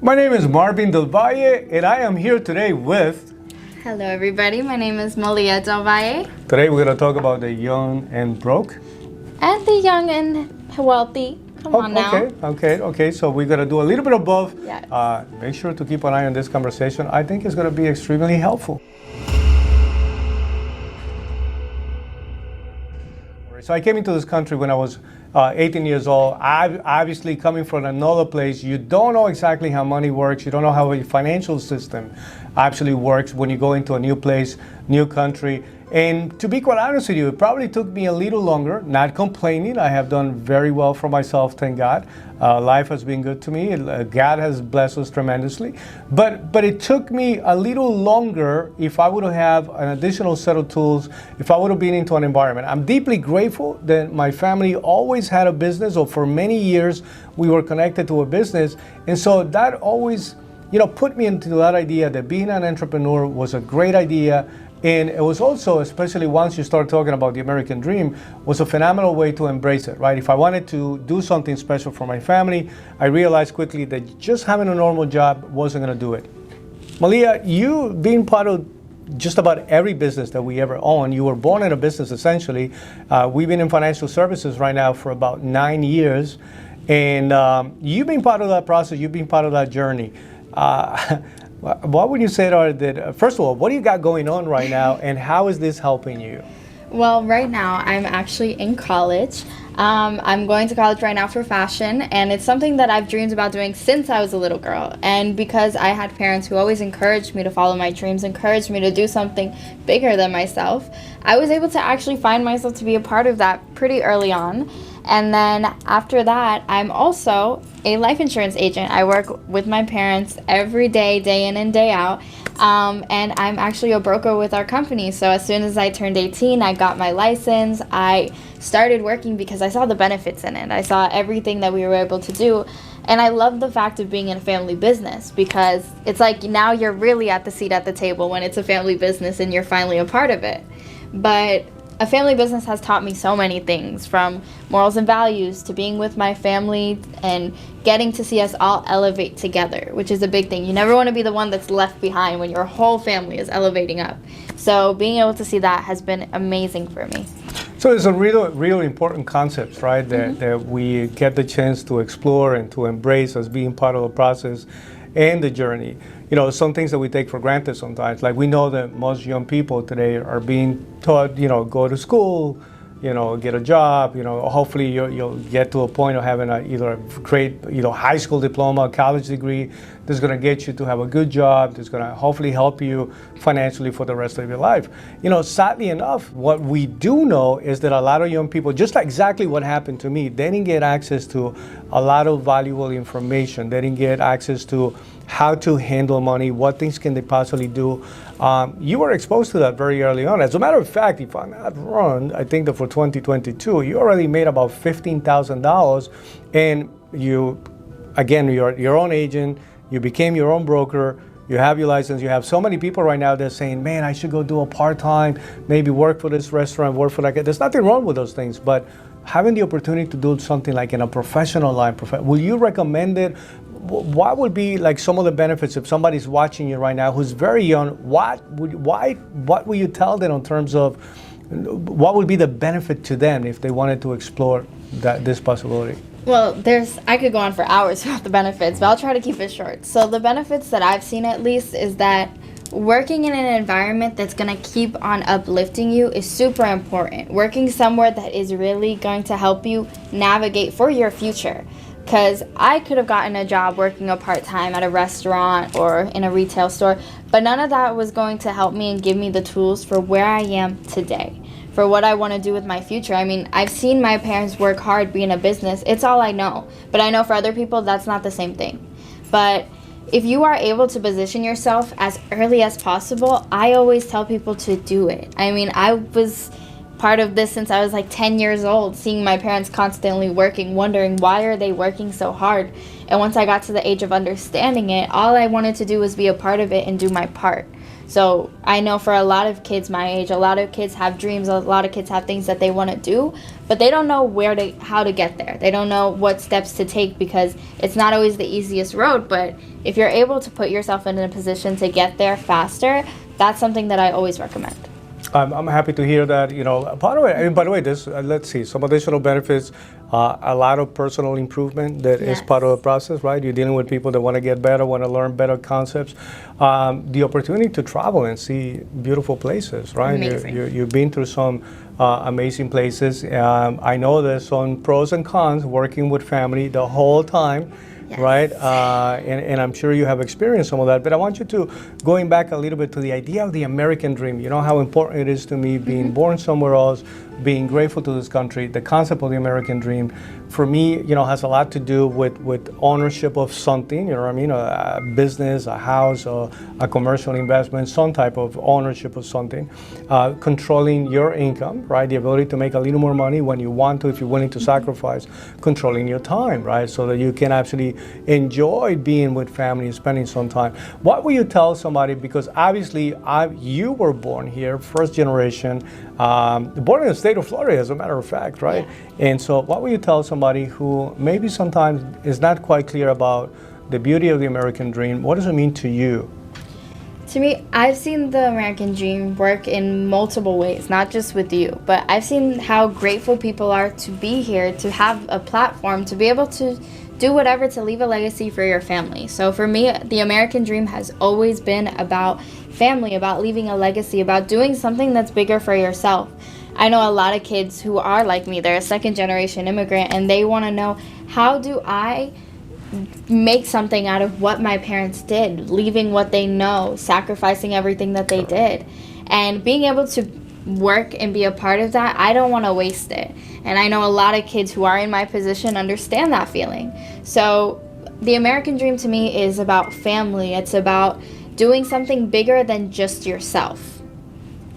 My name is Marvin Del Valle, and I am here today with... Hello everybody, my name is Malia Del Valle. Today we're going to talk about the young and broke. And the young and wealthy. Come on now. Okay. So we're going to do a little bit of both. Yes. Make sure to keep an eye on this conversation. I think it's going to be extremely helpful. So I came into this country when I was 18 years old. Obviously coming from another place, you don't know exactly how money works. You don't know how a financial system actually works when you go into a new place, new country. And to be quite honest with you, it probably took me a little longer, not complaining. I have done very well for myself, thank God. Life has been good to me. God has blessed us tremendously. But it took me a little longer if I would have an additional set of tools, if I would have been into an environment. I'm deeply grateful that my family always had a business, or for many years we were connected to a business. And so that always, put me into that idea that being an entrepreneur was a great idea. And it was also, especially once you start talking about the American dream, was a phenomenal way to embrace it, right? If I wanted to do something special for my family, I realized quickly that just having a normal job wasn't going to do it. Malia, you being part of just about every business that we ever own, you were born in a business essentially. We've been in financial services right now for about 9 years. And you've been part of that process, you've been part of that journey. What would you say that, first of all, what do you got going on right now, and how is this helping you? Well, right now I'm actually in college. I'm going to college right now for fashion, and it's something that I've dreamed about doing since I was a little girl. And because I had parents who always encouraged me to follow my dreams, encouraged me to do something bigger than myself, I was able to actually find myself to be a part of that pretty early on. And then after that, I'm also a life insurance agent. I work with my parents every day, day in and day out. And I'm actually a broker with our company. So as soon as I turned 18, I got my license. I started working because I saw the benefits in it. I saw everything that we were able to do. And I love the fact of being in a family business, because it's like now you're really at the seat at the table when it's a family business and you're finally a part of it. But a family business has taught me so many things, from morals and values to being with my family and getting to see us all elevate together, which is a big thing. You never want to be the one that's left behind when your whole family is elevating up. So being able to see that has been amazing for me. So it's a real important concept, right? That we get the chance to explore and to embrace as being part of the process and the journey. Some things that we take for granted sometimes. Like, we know that most young people today are being taught, go to school, get a job, hopefully you'll get to a point of having either a great, high school diploma, college degree that's going to get you to have a good job, that's going to hopefully help you financially for the rest of your life. Sadly enough, what we do know is that a lot of young people, just like exactly what happened to me, they didn't get access to a lot of valuable information. They didn't get access to how to handle money, what things can they possibly do. You were exposed to that very early on. As a matter of fact, if I'm not wrong, I think that for 2022, you already made about $15,000, and you're your own agent, you became your own broker, you have your license. You have so many people right now that's saying, man, I should go do a part-time, maybe work for this restaurant, work for that. There's nothing wrong with those things, but having the opportunity to do something like in a professional line, will you recommend it? What would be like some of the benefits if somebody's watching you right now who's very young? What would you tell them in terms of what would be the benefit to them if they wanted to explore this possibility? Well, I could go on for hours about the benefits, but I'll try to keep it short. So the benefits that I've seen, at least, is that working in an environment that's going to keep on uplifting you is super important. Working somewhere that is really going to help you navigate for your future. Because I could have gotten a job working a part-time at a restaurant or in a retail store, but none of that was going to help me and give me the tools for where I am today, for what I want to do with my future. I mean, I've seen my parents work hard being a business. It's all I know. But I know for other people, that's not the same thing. But if you are able to position yourself as early as possible, I always tell people to do it. I mean, I was part of this since I was like 10 years old, seeing my parents constantly working, wondering why are they working so hard. And once I got to the age of understanding it, all I wanted to do was be a part of it and do my part. So I know for a lot of kids my age, a lot of kids have dreams, a lot of kids have things that they want to do, but they don't know how to get there. They don't know what steps to take because it's not always the easiest road, but if you're able to put yourself in a position to get there faster, that's something that I always recommend. I'm happy to hear that. By the way, this let's see some additional benefits. A lot of personal improvement that is Yes. part of the process, right? You're dealing with people that want to get better, want to learn better concepts. The opportunity to travel and see beautiful places, right? Amazing. You've been through some amazing places. I know there's some pros and cons working with family the whole time. Yes. Right? And I'm sure you have experienced some of that. But I want you to, going back a little bit to the idea of the American dream, you know how important it is to me being born somewhere else, being grateful to this country. The concept of the American dream, for me, has a lot to do with ownership of something, you know what I mean? A business, a house, or a commercial investment, some type of ownership of something. Controlling your income, right? The ability to make a little more money when you want to, if you're willing to sacrifice. Controlling your time, right? So that you can actually enjoy being with family and spending some time. What will you tell somebody, because obviously you were born here, first generation, born in the state of Florida, as a matter of fact, right? Yeah. And so what will you tell somebody who maybe sometimes is not quite clear about the beauty of the American dream? What does it mean to you? To me, I've seen the American dream work in multiple ways, not just with you, but I've seen how grateful people are to be here, to have a platform, to be able to do whatever to leave a legacy for your family. So for me, the American dream has always been about family, about leaving a legacy, about doing something that's bigger for yourself. I know a lot of kids who are like me, they're a second generation immigrant, and they want to know, how do I make something out of what my parents did, leaving what they know, sacrificing everything that they did, and being able to work and be a part of that. I don't want to waste it, and I know a lot of kids who are in my position understand that feeling. So the American dream to me is about family. It's about doing something bigger than just yourself,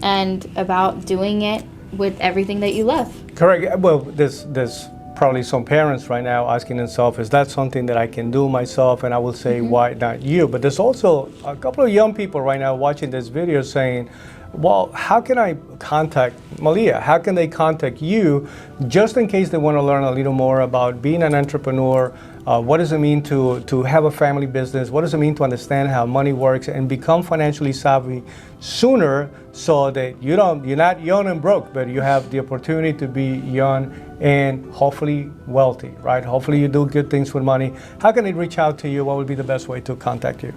and about doing it with everything that you love. Correct. Well, there's probably some parents right now asking themselves, is that something that I can do myself? And I will say, why not you? But there's also a couple of young people right now watching this video saying, well, how can I contact Malia? How can they contact you, just in case they want to learn a little more about being an entrepreneur? What does it mean to have a family business? What does it mean to understand how money works and become financially savvy sooner, so that you're not young and broke, but you have the opportunity to be young and hopefully wealthy, right? Hopefully you do good things with money. How can they reach out to you? What would be the best way to contact you?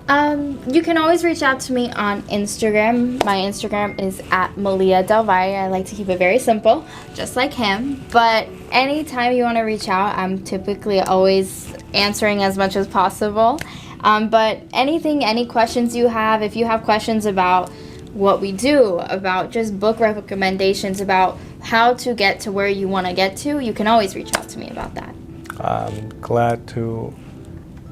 You can always reach out to me on Instagram. My Instagram is at Malia Del Valle. I like to keep it very simple, just like him. But anytime you want to reach out, I'm typically always answering as much as possible. But any questions you have, if you have questions about what we do, about just book recommendations, about how to get to where you want to get to, you can always reach out to me about that. I'm glad to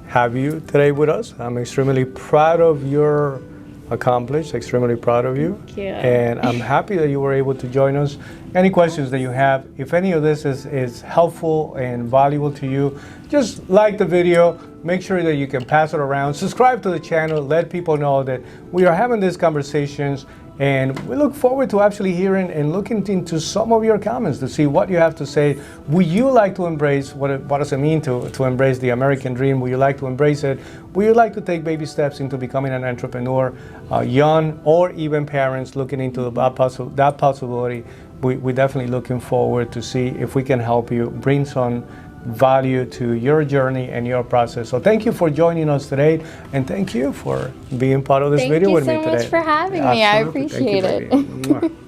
have you today with us. I'm extremely proud of your accomplishment, extremely proud of you. Thank you. And I'm happy that you were able to join us. Any questions that you have, if any of this is helpful and valuable to you, just like the video, make sure that you can pass it around, subscribe to the channel, let people know that we are having these conversations, and we look forward to actually hearing and looking into some of your comments to see what you have to say. Would you like to embrace, what does it mean to embrace the American dream? Would you like to embrace it? Would you like to take baby steps into becoming an entrepreneur, young or even parents looking into that possibility? We're definitely looking forward to see if we can help you bring some value to your journey and your process. So thank you for joining us today, and thank you for being part of this video with me today. Thank you so much for having me. I Absolutely. Thank you, appreciate it. baby. Mwah.